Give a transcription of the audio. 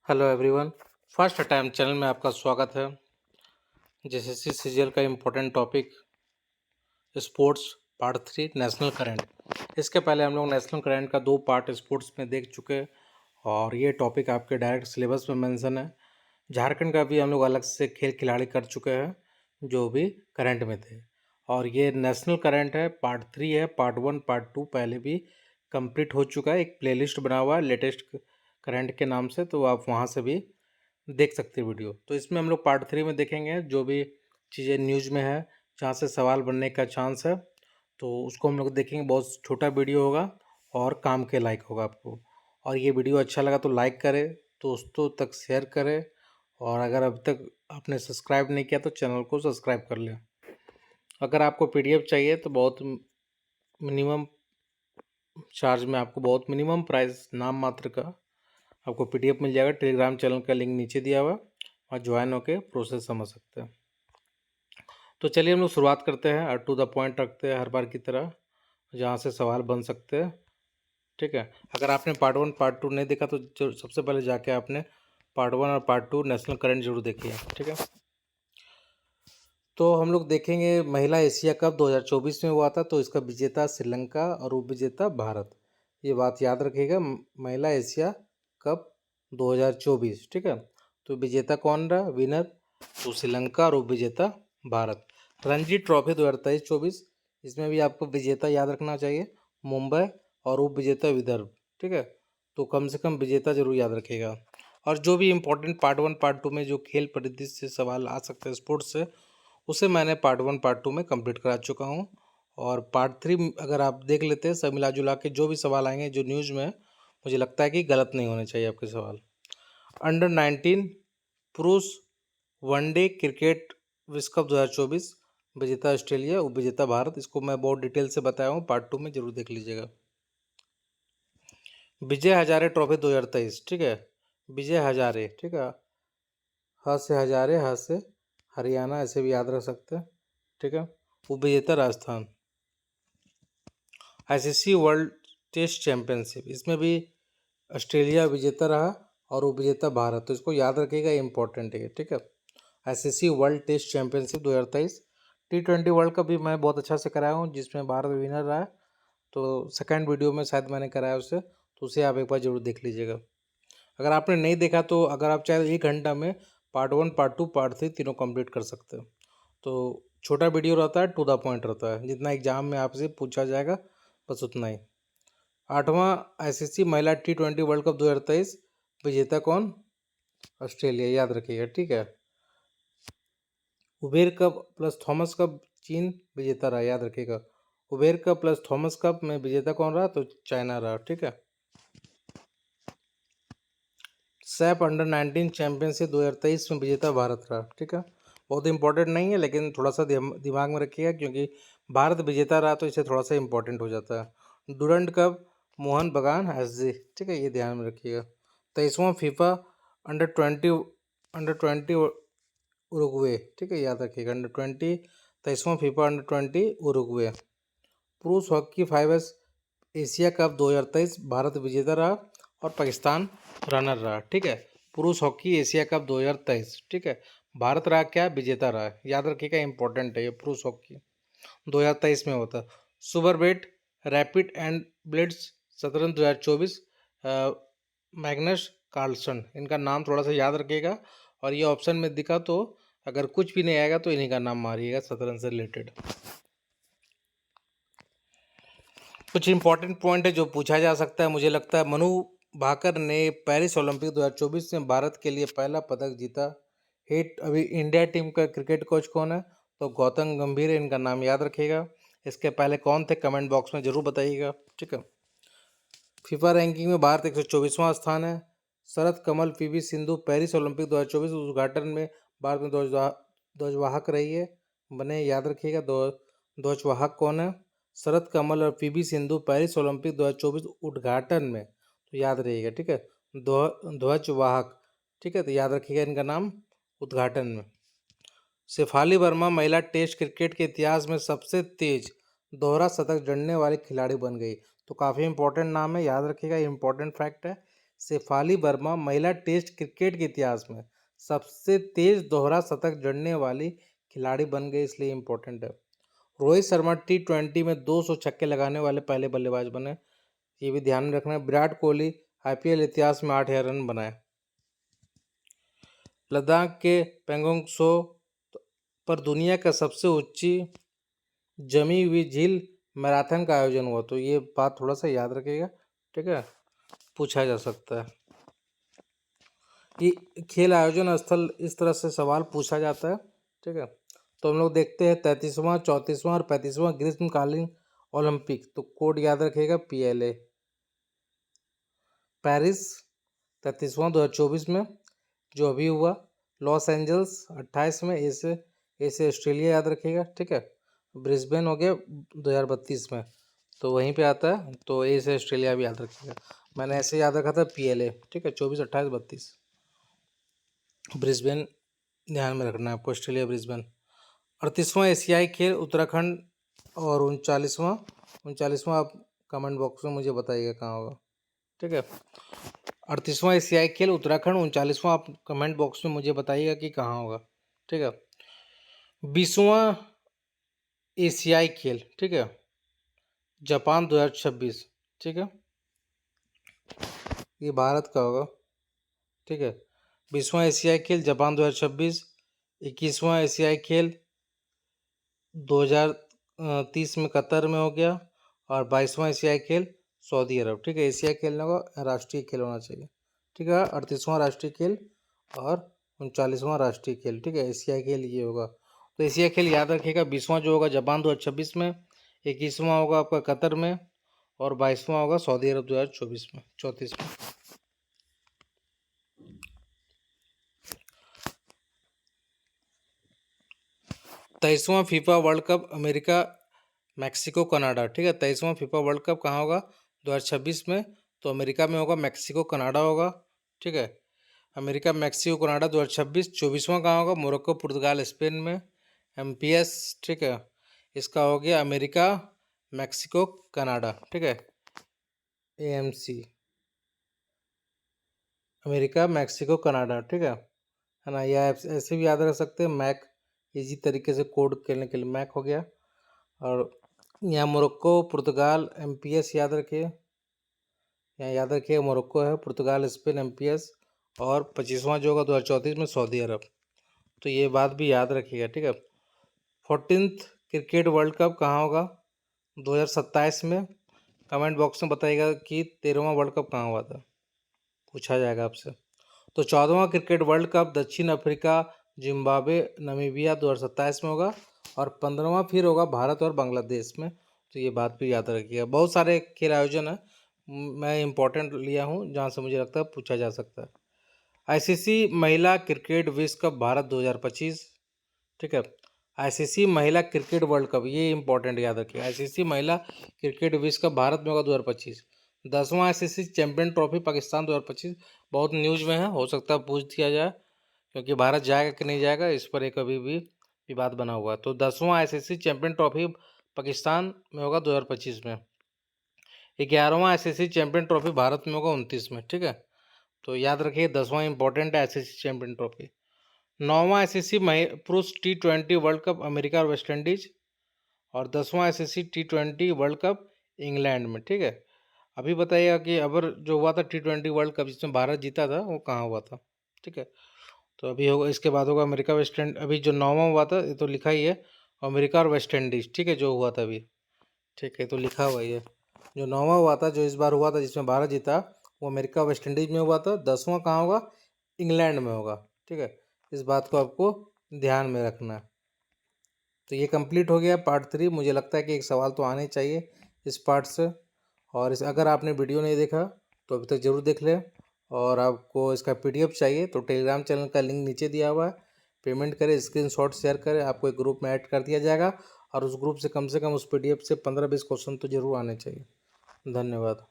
Hello everyone. First time channel में आपका स्वागत है। जेएसएससी सीजीएल का important topic sports part 3 national current. इसके पहले हम लोग नेशनल करंट का 2 पार्ट स्पोर्ट्स में देख चुके हैं और ये टॉपिक आपके डायरेक्ट सिलेबस में मेंशन है। झारखंड का भी हम लोग अलग से खेल खिलाड़ी कर चुके हैं जो भी करंट में थे, और ये नेशनल करंट है, पार्ट 3 है। पार्ट 1 पार्ट 2 पहले भी कंप्लीट हो चुका है। एक प्लेलिस्ट बना हुआ है लेटेस्ट करंट के नाम से, तो आप वहाँ से भी देख सकते हैं वीडियो। तो इसमें हम लोग पार्ट 3 में देखेंगे जो भी चीज़ें न्यूज़ में है, जहाँ से सवाल बनने का चांस है, तो उसको हम लोग देखेंगे। बहुत छोटा वीडियो होगा और काम के लायक होगा आपको। और ये वीडियो अच्छा लगा तो लाइक करें, दोस्तों तक शेयर करें, और अगर अभी तक आपने सब्सक्राइब नहीं किया तो चैनल को सब्सक्राइब कर लें। अगर आपको पीडीएफ चाहिए तो बहुत मिनिमम चार्ज में, आपको बहुत मिनिमम प्राइस नाम मात्र का आपको पीडीएफ मिल जाएगा। टेलीग्राम चैनल का लिंक नीचे दिया हुआ, और ज्वाइन होके प्रोसेस समझ सकते हैं। तो चलिए हम लोग शुरुआत करते हैं और टू द पॉइंट रखते हैं हर बार की तरह, जहाँ से सवाल बन सकते हैं। ठीक है, अगर आपने पार्ट 1 पार्ट 2 नहीं देखा तो सबसे पहले जाके आपने पार्ट 1 और पार्ट 2 नेशनल करंट जरूर देखिए। ठीक है, तो हम लोग देखेंगे महिला एशिया कप 2024 में हुआ था, तो इसका विजेता श्रीलंका और उप विजेता भारत। ये बात याद रखिएगा, महिला एशिया कप 2024। ठीक है, तो विजेता कौन रहा, विनर तो श्रीलंका और उप विजेता भारत। रणजी ट्रॉफी 2023-24, इसमें भी आपको विजेता याद रखना चाहिए, मुंबई, और उप विजेता विदर्भ। ठीक है, तो कम से कम विजेता जरूर याद रखिएगा। और जो भी इम्पोर्टेंट पार्ट 1 पार्ट 2 में जो खेल परिदृश्य से सवाल आ सकते हैं स्पोर्ट्स से, उसे मैंने पार्ट 1 पार्ट 2 में कंप्लीट करा चुका हूँ। और पार्ट 3 अगर आप देख लेते हैं, सब मिला जुला के जो भी सवाल आएंगे जो न्यूज़ में, मुझे लगता है कि गलत नहीं होने चाहिए आपके सवाल। अंडर 19 पुरुष वनडे क्रिकेट विश्व कप 2024, विजेता ऑस्ट्रेलिया, उप विजेता भारत। इसको मैं बहुत डिटेल से बताया हूँ, पार्ट 2 में जरूर देख लीजिएगा। विजय हजारे ट्रॉफी 2023। ठीक है, विजय हजारे, ठीक है, ह से हजारे, ह से हरियाणा, ऐसे भी याद रख सकते हैं। ठीक है, उप विजेता Rajasthan. ICC world test championship, इसमें भी ऑस्ट्रेलिया विजेता रहा और उप विजेता भारत, तो इसको याद रखिएगा, इंपॉर्टेंट है। ठीक है, ICC world test championship 2023। T20 world cup भी मैं बहुत अच्छा से कराया हूँ, जिसमें भारत विनर रहा है। तो सेकंड वीडियो में शायद मैंने कराया उसे, तो उसे आप एक बार जरूर देख लीजिएगा। अगर आपने नहीं देखा तो अगर आप चाहे 1 घंटा में पार्ट 1 पार्ट 2 पार्ट 3 तीनों कंप्लीट कर सकते हो। तो छोटा वीडियो रहता है, टू द पॉइंट रहता है, जितना एग्जाम में आपसे पूछा जाएगा बस उतना ही। 8वां आईसीसी महिला T20 वर्ल्ड कप 2023, विजेता कौन, ऑस्ट्रेलिया, याद रखिएगा। ठीक है, Uber cup plus Thomas cup चीन विजेता रहा, याद रखिएगा। Uber cup plus Thomas cup में विजेता कौन रहा, तो चाइना रहा। ठीक है, सैप अंडर 19 चैंपियनशिप 2023 में विजेता भारत रहा। ठीक है, बहुत इंपॉर्टेंट नहीं है, लेकिन थोड़ा सा दिमाग में रखिएगा, क्योंकि भारत विजेता रहा तो इसे थोड़ा सा इंपॉर्टेंट हो जाता है। डूरंड कप मोहन बगान एसजी। ठीक है, ये ध्यान में रखिएगा। 23वां फीफा अंडर 20 उरुग्वे। ठीक है, याद रखिएगा, अंडर 20 23वां फीफा अंडर 20 उरुग्वे। पुरुष hockey 5S Asia cup 2023, Bharat विजेता रहा और पाकिस्तान रनर रहा। ठीक है, पुरुष हॉकी एशिया कप 2023। ठीक है, भारत रहा क्या, विजेता रहा, याद रखिएगा, इंपॉर्टेंट है ये। पुरुष हॉकी 2023 में होता। Super bet rapid and blitz शतरंज 2024, मैग्नस कार्लसन, इनका नाम थोड़ा सा याद रखिएगा। और ये ऑप्शन में दिखा तो अगर कुछ भी नहीं आएगा तो इन्हीं का नाम मारिएगा शतरंज से रिलेटेड। कुछ इंपॉर्टेंट पॉइंट है जो पूछा जा सकता है, मुझे लगता है। मनु भाकर ने पेरिस ओलंपिक 2024 में भारत के लिए पहला पदक जीता। हेट अभी इंडिया टीम का क्रिकेट कोच कौन है, तो गौतम गंभीर है, इनका नाम याद रखिएगा। इसके पहले कौन थे, कमेंट बॉक्स में जरूर बताइएगा। ठीक है, फीफा रैंकिंग में भारत 124वां स्थान है। शरद कमल पीवी सिंधु पेरिस ओलंपिक 2024 उद्घाटन में भारत में ध्वजवाहक रही है, बने, याद रखिएगा। ध्वजवाहक कौन है, शरद कमल और पीवी सिंधु पेरिस ओलंपिक 2024 उद्घाटन में, तो याद रहिएगा। ठीक है, ध्वजवाहक। ठीक है, तो याद रखिएगा इनका नाम उद्घाटन में। शेफाली वर्मा महिला टेस्ट क्रिकेट के इतिहास में सबसे तेज दोहरा शतक जड़ने वाली खिलाड़ी बन गई, तो काफ़ी इंपॉर्टेंट नाम है, याद रखिएगा, इंपॉर्टेंट फैक्ट है। शेफाली वर्मा महिला टेस्ट क्रिकेट के इतिहास में सबसे तेज दोहरा शतक जड़ने वाली खिलाड़ी बन गई, इसलिए इम्पोर्टेंट है। रोहित शर्मा T20 में 200 छक्के लगाने वाले पहले बल्लेबाज बने, ये भी ध्यान में रखना है। विराट कोहली IPL इतिहास में 8,000 रन बनाए। लद्दाख के पेंगोंग त्सो पर दुनिया का सबसे ऊंची जमी हुई झील मैराथन का आयोजन हुआ, तो ये बात थोड़ा सा याद रखिएगा, ठीक है, पूछा जा सकता है कि खेल आयोजन स्थल, इस तरह से सवाल पूछा जाता है, ठीक है। तो हम लोग देखते हैं 33वां, 34वां और 35वां ग्रीष्मकालीन ओलंपिक, तो कोड याद रखिएगा PLA। पेरिस 33वां 2024 में जो अभी हुआ। लॉस एंजल्स 28 में, ऐसे ऑस्ट्रेलिया याद रखिएगा, ठीक है। ब्रिस्बेन हो गया 2032 में, तो वहीं पे आता है, तो ऐसे ऑस्ट्रेलिया भी याद रखिएगा। मैंने ऐसे याद रखा था PLA, ठीक है, 24, 28, 32। ब्रिस्बेन ध्यान में रखना है आपको, ऑस्ट्रेलिया ब्रिस्बेन। 38वां एशियाई खेल उत्तराखंड, और 39वां आप कमेंट बॉक्स में मुझे बताइएगा कहाँ होगा, ठीक है। 38वां एशियाई खेल उत्तराखंड, 39वां आप कमेंट बॉक्स में मुझे बताइएगा कि कहाँ होगा, ठीक है। 20वां एशियाई खेल, ठीक है, जापान 2026, ठीक है, ये भारत का होगा, ठीक है। 20वां एशियाई खेल जापान 2026। 21वां एशियाई खेल 2030 में कतर में हो गया, और 22वां एशियाई खेल सऊदी अरब, ठीक है। एशियाई खेल होगा, राष्ट्रीय खेल होना चाहिए, ठीक है। 38वां राष्ट्रीय खेल और 39वां राष्ट्रीय खेल, ठीक है, एशियाई खेल ये होगा। तो एशियाई खेल याद रखिएगा, 20वां जो होगा जापान 2026 में, 21वां होगा आपका कतर में, और 22वां होगा सऊदी अरब 2024 में, 34 में। 23वां FIFA world cup America Mexico Canada, ठीक है। 23वां फीफा वर्ल्ड कप कहाँ होगा 2026 में, तो अमेरिका में होगा, मैक्सिको कनाडा होगा, ठीक है। America Mexico Canada 2026। 24वां कहाँ होगा मोरक्को पुर्तगाल स्पेन में, MPS, ठीक है। इसका हो गया अमेरिका मैक्सिको कनाडा, ठीक है, AMC, अमेरिका मैक्सिको कनाडा, ठीक है ना। या ऐसे भी याद रख सकते हैं मैक, इजी तरीके से कोड करने के लिए मैक हो गया। और यहाँ मोरक्को पुर्तगाल MPS याद रखिए, यहाँ याद रखिए मोरक्को है, पुर्तगाल स्पेन MPS, और 25वां जो होगा 2034 में सऊदी अरब, तो ये बात भी याद रखिएगा, ठीक है। 14th क्रिकेट वर्ल्ड कप कहाँ होगा 2027 में, कमेंट बॉक्स में बताइएगा कि 13वां वर्ल्ड कप कहाँ हुआ था, पूछा जाएगा आपसे। तो 14वां क्रिकेट वर्ल्ड कप दक्षिण अफ्रीका, जिम्बाब्वे, नामीबिया 2027 में होगा, और 15वां फिर होगा भारत और बांग्लादेश में, तो ये बात भी याद रखिएगा। बहुत सारे खेल आयोजन है, मैं इंपॉर्टेंट लिया हूँ जहाँ से मुझे लगता है पूछा जा सकता है। ICC महिला क्रिकेट विश्व कप भारत 2025, ठीक है। ICC महिला क्रिकेट वर्ल्ड कप, ये इंपॉर्टेंट याद रखिए, ICC महिला क्रिकेट विश्व कप भारत में होगा 2025। 10वां ICC चैंपियन ट्रॉफी पाकिस्तान 2025, बहुत न्यूज में है, हो सकता है पूछ दिया जाए, क्योंकि भारत जाएगा कि नहीं जाएगा इस पर एक अभी भी विवाद बना हुआ है। तो 10वां ICC चैंपियन ट्रॉफी पाकिस्तान में होगा 2025 में। 11वां ICC चैंपियन ट्रॉफी भारत में होगा 29 में, ठीक है। तो याद रखिए 10वां इंपॉर्टेंट है ICC चैंपियन ट्रॉफी। 9वां ICC पुरुष T20 वर्ल्ड कप अमेरिका और वेस्ट इंडीज, और 10वां ICC T20 world cup England में, ठीक है। अभी बताइएगा कि अबर जो हुआ था T20 वर्ल्ड कप जिसमें भारत जीता था वो कहाँ हुआ था, ठीक है। तो अभी होगा, इसके बाद होगा अमेरिका वेस्ट इंडीज, अभी जो 9वां हुआ था ये तो लिखा ही है, अमेरिका और वेस्ट इंडीज, ठीक है, जो हुआ था अभी, ठीक है, तो लिखा हुआ ही है। जो 9वां हुआ था, जो इस बार हुआ था जिसमें भारत जीता, वो अमेरिका वेस्ट इंडीज में हुआ था। 10वां कहाँ होगा, इंग्लैंड में होगा, ठीक है। इस बात को आपको ध्यान में रखना है। तो ये कंप्लीट हो गया पार्ट 3। मुझे लगता है कि एक सवाल तो आने चाहिए इस पार्ट से, और अगर आपने वीडियो नहीं देखा तो अभी तक ज़रूर देख लें, और आपको इसका PDF चाहिए तो टेलीग्राम चैनल का लिंक नीचे दिया हुआ है, पेमेंट करें, स्क्रीनशॉट शेयर करें, आपको एक ग्रुप में ऐड कर दिया जाएगा, और उस ग्रुप से कम उस PDF से 15-20 क्वेश्चन तो ज़रूर आने चाहिए। धन्यवाद।